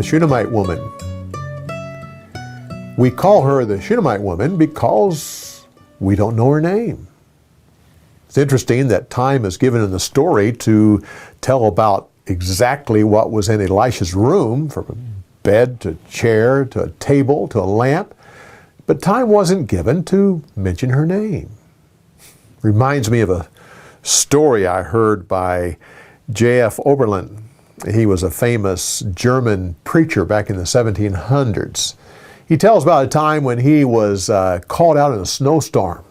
Shunammite woman. We call her the Shunammite woman because we don't know her name. It's interesting that time is given in the story to tell about exactly what was in Elisha's room, from a bed to a chair to a table to a lamp, but time wasn't given to mention her name. Reminds me of a story I heard by J.F. Oberlin. He was a famous German preacher back in the 1700s. He tells about a time when he was caught out in a snowstorm.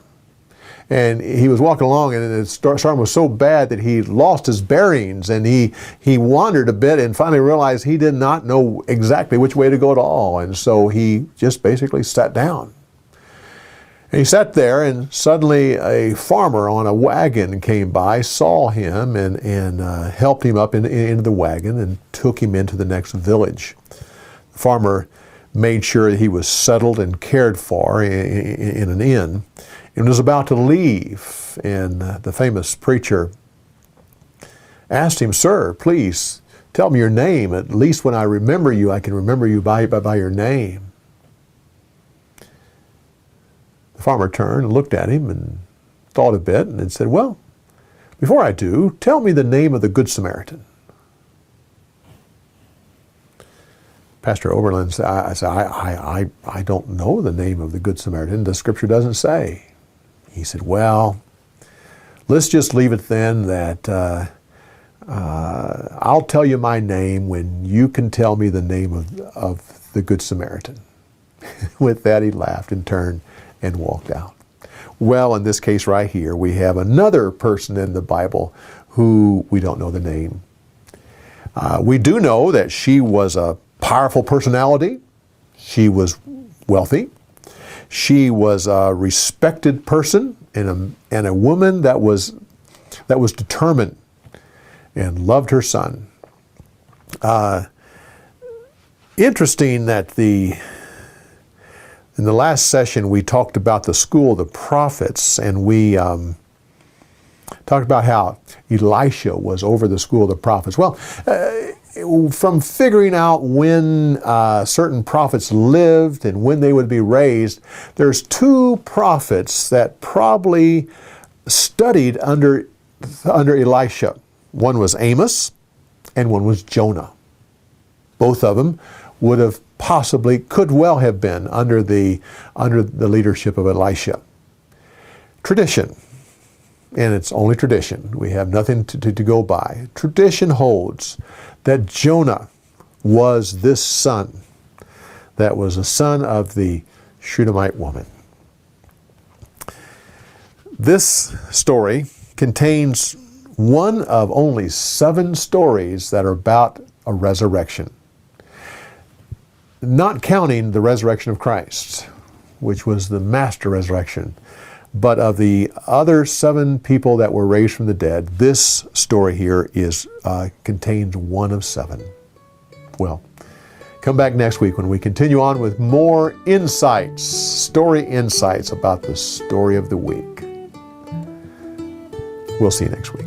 And he was walking along, and the storm was so bad that he lost his bearings, and he wandered a bit and finally realized he did not know exactly which way to go at all. And so he just basically sat down. And he sat there, and suddenly a farmer on a wagon came by, saw him, and helped him up into the wagon and took him into the next village. The farmer made sure that he was settled and cared for in an inn, and was about to leave. And the famous preacher asked him, "Sir, please tell me your name. At least when I remember you, I can remember you by your name." The farmer turned and looked at him and thought a bit and said, "Well, before I do, tell me the name of the Good Samaritan." Pastor Oberlin said, I don't know the name of the Good Samaritan. The Scripture doesn't say. He said, "Well, let's just leave it then that I'll tell you my name when you can tell me the name of the Good Samaritan." With that, he laughed and turned and walked out. Well, in this case right here, we have another person in the Bible who we don't know the name. We do know that she was a powerful personality. She was wealthy. She was a respected person and a woman that was determined and loved her son. Interesting that in the last session we talked about the school of the prophets, and we talked about how Elisha was over the school of the prophets. Well, from figuring out when certain prophets lived and when they would be raised, there's two prophets that probably studied under Elisha. One was Amos and one was Jonah. Both of them could well have been under the leadership of Elisha. Tradition, and it's only tradition. We have nothing to go by. Tradition holds that Jonah was this son that was a son of the Shunammite woman. This story contains one of only 7 stories that are about a resurrection, not counting the resurrection of Christ, which was the master resurrection. But of the other 7 people that were raised from the dead, this story here contains one of 7. Well, come back next week when we continue on with more insights, story insights about the story of the week. We'll see you next week.